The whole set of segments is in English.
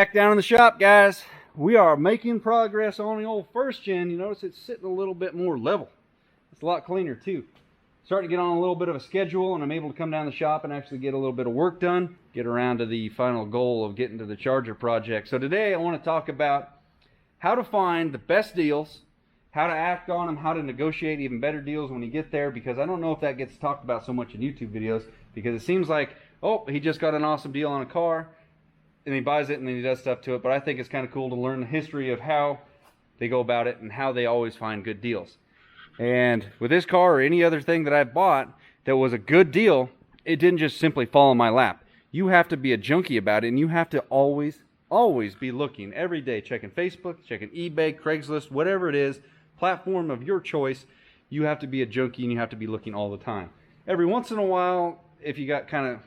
Back down in the shop, guys. We are making progress on the old first gen. You notice it's sitting a little bit more level. It's a lot cleaner too. Starting to get on a little bit of a schedule, and I'm able to come down the shop and actually get a little bit of work done, get around to the final goal of getting to the charger project. So today I want to talk about how to find the best deals, how to act on them, how to negotiate even better deals when you get there, because I don't know if that gets talked about so much in YouTube videos, because it seems like, oh, he just got an awesome deal on a car, and he buys it and then he does stuff to it. But I think it's kind of cool to learn the history of how they go about it and how they always find good deals. And with this car or any other thing that I bought that was a good deal, it didn't just simply fall in my lap. You have to be a junkie about it, and you have to always be looking every day, checking Facebook, checking eBay, Craigslist, whatever it is, platform of your choice. You have to be a junkie and you have to be looking all the time. Every once in a while, if you got kind of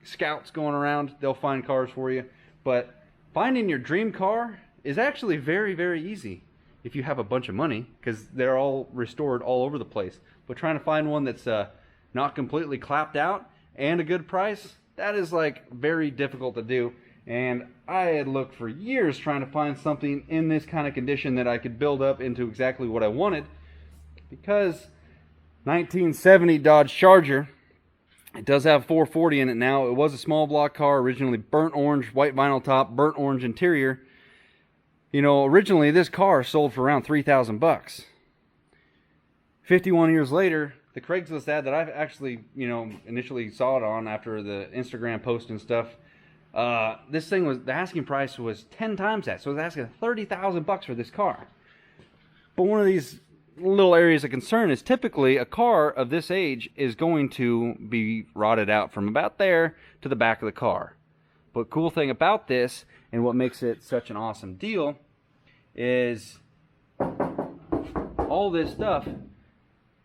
scouts going around, they'll find cars for you. But finding your dream car is actually very, very easy if you have a bunch of money, because they're all restored all over the place. But trying to find one that's not completely clapped out and a good price, that is like very difficult to do. And I had looked for years trying to find something in this kind of condition that I could build up into exactly what I wanted, because 1970 Dodge Charger, it does have 440 in it now. It was a small block car, originally burnt orange, white vinyl top, burnt orange interior. You know, originally this car sold for around $3,000. 51 years later, the Craigslist ad that I actually, initially saw it on after the Instagram post and stuff, this thing was, the asking price was 10 times that. So it was asking $30,000 for this car. But one of these little areas of concern is typically a car of this age is going to be rotted out from about there to the back of the car. But cool thing about this, and what makes it such an awesome deal, is all this stuff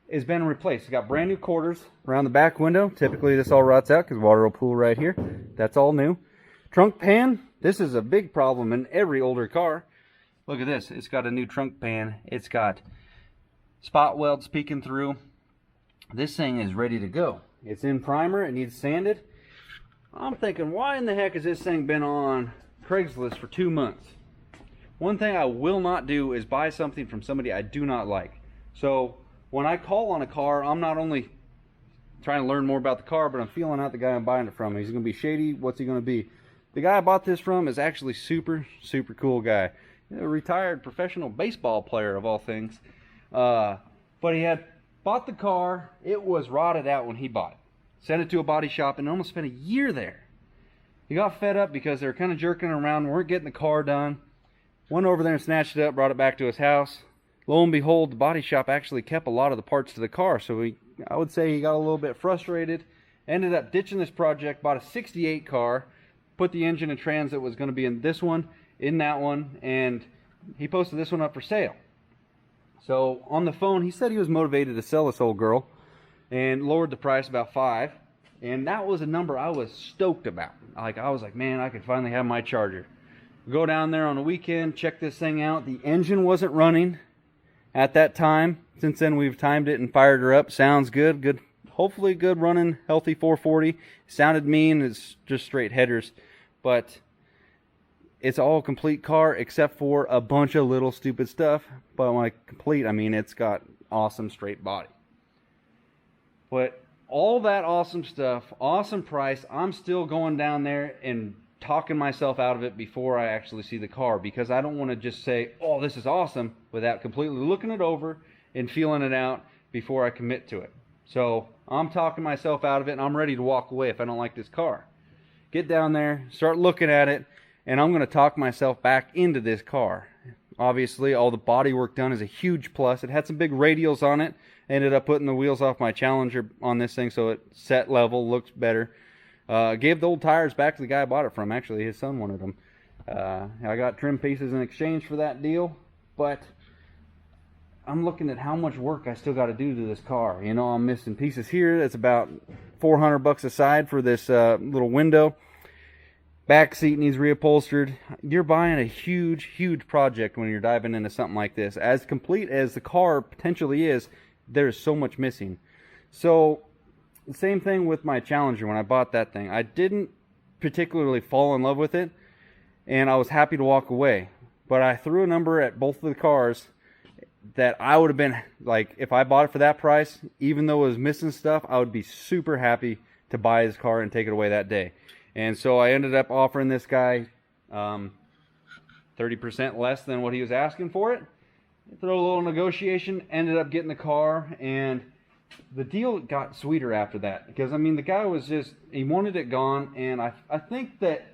has been replaced. It's got brand new quarters around the back window. Typically this all rots out because water will pool right here. That's all new. Trunk pan, this is a big problem in every older car. Look at this, it's got a new trunk pan. It's got spot welds peeking through. This thing is ready to go. It's in primer, it needs sanded. I'm thinking, why in the heck has this thing been on Craigslist for 2 months? One thing I will not do is buy something from somebody I do not like. So when I call on a car, I'm not only trying to learn more about the car, but I'm feeling out the guy I'm buying it from. He's going to be shady. What's he going to be? The guy I bought this from is actually super cool guy. A retired professional baseball player of all things. But he had bought the car. It was rotted out when he bought it. Sent it to a body shop and almost spent a year there. He got fed up because they were kind of jerking around, weren't getting the car done. Went over there and snatched it up, brought it back to his house. Lo and behold, the body shop actually kept a lot of the parts to the car. So I would say he got a little bit frustrated. Ended up ditching this project, bought a 68 car, put the engine and trans that was going to be in this one, in that one, and he posted this one up for sale. So on the phone, he said he was motivated to sell this old girl and lowered the price about $5. And that was a number I was stoked about. I was like, man, I could finally have my Charger. Go down there on the weekend, check this thing out. The engine wasn't running at that time. Since then, we've timed it and fired her up. Sounds good. Hopefully good running, healthy 440. Sounded mean. It's just straight headers. But it's all complete car except for a bunch of little stupid stuff. But when I complete, I mean, it's got awesome straight body. But all that awesome stuff, awesome price, I'm still going down there and talking myself out of it before I actually see the car, because I don't want to just say, oh, this is awesome, without completely looking it over and feeling it out before I commit to it. So I'm talking myself out of it, and I'm ready to walk away if I don't like this car. Get down there, start looking at it, and I'm going to talk myself back into this car. Obviously, all the body work done is a huge plus. It had some big radials on it. Ended up putting the wheels off my Challenger on this thing so it set level, looks better. Gave the old tires back to the guy I bought it from. Actually, his son wanted them. I got trim pieces in exchange for that deal, but I'm looking at how much work I still got to do to this car. You know, I'm missing pieces here. That's about $400 aside for this little window. Back seat needs reupholstered. You're buying a huge project when you're diving into something like this. As complete as the car potentially is, there's so much missing. So the same thing with my Challenger. When I bought that thing, I didn't particularly fall in love with it. and I was happy to walk away. But I threw a number at both of the cars that I would have been like, if I bought it for that price, even though it was missing stuff, I would be super happy to buy his car and take it away that day. And so I ended up offering this guy 30% less than what he was asking for it. Throw a little negotiation, ended up getting the car, and the deal got sweeter after that. Because, I mean, the guy was just, he wanted it gone, and I think that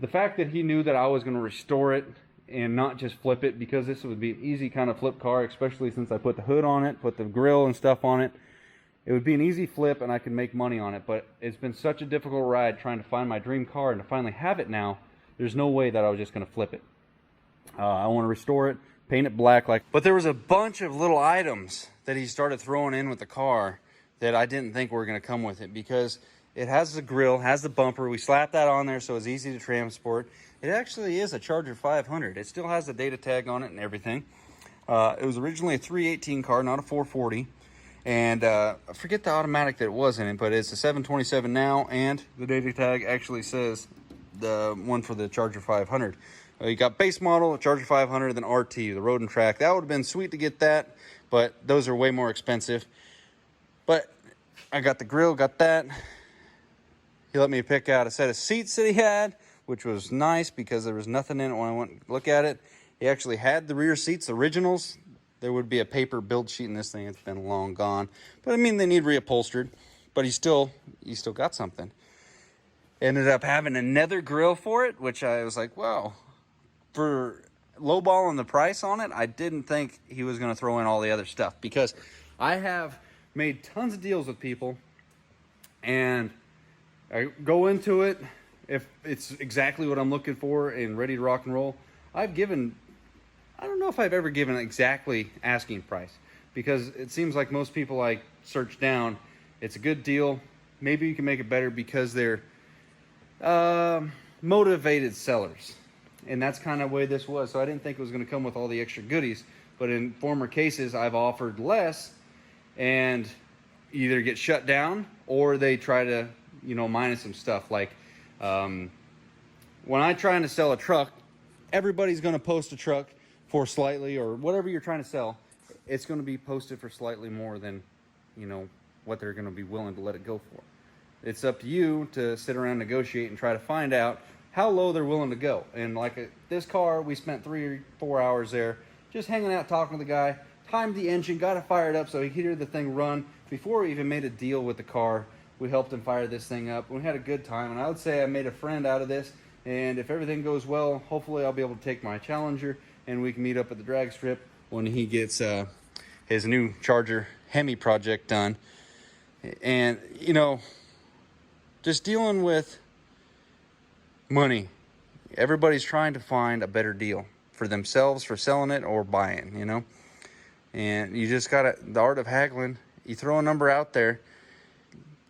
the fact that he knew that I was going to restore it and not just flip it, because this would be an easy kind of flip car, especially since I put the hood on it, put the grill and stuff on it. It would be an easy flip and I could make money on it, but it's been such a difficult ride trying to find my dream car, and to finally have it now, there's no way that I was just going to flip it. I want to restore it, paint it black. But there was a bunch of little items that he started throwing in with the car that I didn't think were going to come with it, because it has the grill, has the bumper. We slapped that on there so it's easy to transport. It actually is a Charger 500. It still has the data tag on it and everything. It was originally a 318 car, not a 440. And I forget the automatic that it was in it, but it's a 727 now, and the data tag actually says the one for the Charger 500. You got base model, a Charger 500, then RT, the road and track. That would have been sweet to get that, but those are way more expensive. But I got the grill, got that. He let me pick out a set of seats that he had, which was nice because there was nothing in it when I went to look at it. He actually had the rear seats, originals. There would be a paper build sheet in this thing. It's been long gone. But I mean, they need reupholstered. But he still got something. Ended up having another grill for it, which I was like, wow. For lowballing the price on it, I didn't think he was going to throw in all the other stuff, because I have made tons of deals with people, and I go into it, if it's exactly what I'm looking for and ready to rock and roll. I don't know if I've ever given exactly asking price, because it seems like most people I search down, it's a good deal. Maybe you can make it better because they're motivated sellers. And that's kind of the way this was. So I didn't think it was going to come with all the extra goodies. But in former cases, I've offered less and either get shut down, or they try to, minus some stuff. Like when I'm trying to sell a truck, everybody's going to post a truck for slightly, or whatever you're trying to sell, it's going to be posted for slightly more than, what they're going to be willing to let it go for. It's up to you to sit around, negotiate, and try to find out how low they're willing to go. And like this car, we spent 3 or 4 hours there just hanging out, talking to the guy, timed the engine, got it fired up so he could hear the thing run. Before we even made a deal with the car, we helped him fire this thing up. We had a good time, and I would say I made a friend out of this. And if everything goes well, hopefully I'll be able to take my Challenger and we can meet up at the drag strip when he gets his new Charger Hemi project done. And, just dealing with money. Everybody's trying to find a better deal for themselves, for selling it or buying, And you just got the art of haggling. You throw a number out there,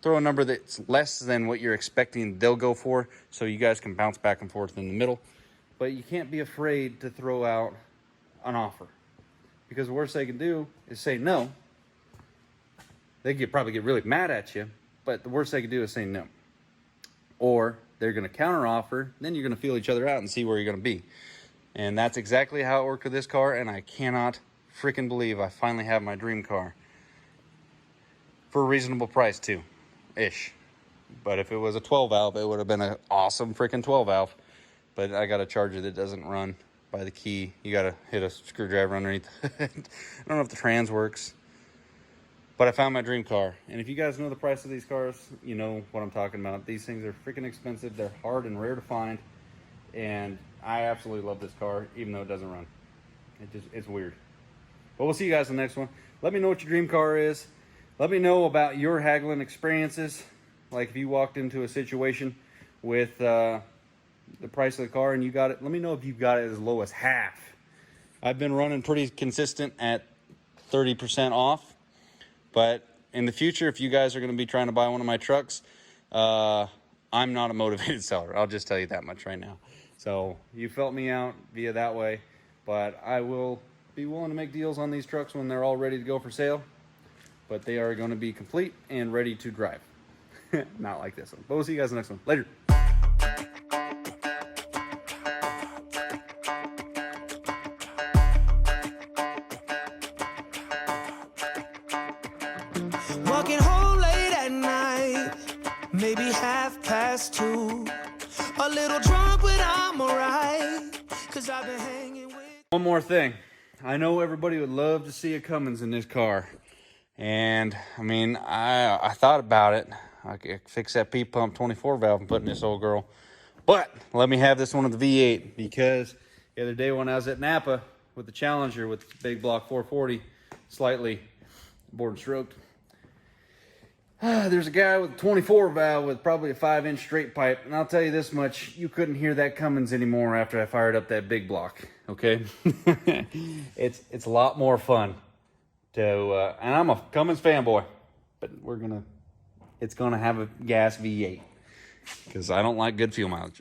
throw a number that's less than what you're expecting they'll go for, so you guys can bounce back and forth in the middle. But you can't be afraid to throw out an offer, because the worst they can do is say no. They could probably get really mad at you, but the worst they could do is say no. Or they're going to counter offer, then you're going to feel each other out and see where you're going to be. And that's exactly how it worked with this car, and I cannot freaking believe I finally have my dream car. For a reasonable price too, ish. But if it was a 12 valve, it would have been an awesome freaking 12 valve. But I got a Charger that doesn't run by the key. You got to hit a screwdriver underneath. I don't know if the trans works. But I found my dream car. And if you guys know the price of these cars, you know what I'm talking about. These things are freaking expensive. They're hard and rare to find. And I absolutely love this car, even though it doesn't run. It's weird. But we'll see you guys in the next one. Let me know what your dream car is. Let me know about your haggling experiences. Like if you walked into a situation with the price of the car and you got it. Let me know if you got it as low as half. I've been running pretty consistent at 30% off. But in the future, if you guys are going to be trying to buy one of my trucks, I'm not a motivated seller. I'll just tell you that much right now. So you felt me out via that way. But I will be willing to make deals on these trucks when they're all ready to go for sale. But they are going to be complete and ready to drive. Not like this one. But we'll see you guys in the next one. Later. little drunk, but I'm alright, 'cause I've been hanging with... One more thing. I know everybody would love to see a Cummins in this car. And, I mean, I thought about it. I could fix that P-pump 24 valve and put in this old girl. But let me have this one with the V8, because the other day when I was at Napa with the Challenger with the big block 440, slightly bored and stroked, there's a guy with a 24 valve with probably a 5-inch straight pipe, and I'll tell you this much, you couldn't hear that Cummins anymore after I fired up that big block, okay? It's a lot more fun to, and I'm a Cummins fanboy, but it's gonna have a gas V8, because I don't like good fuel mileage.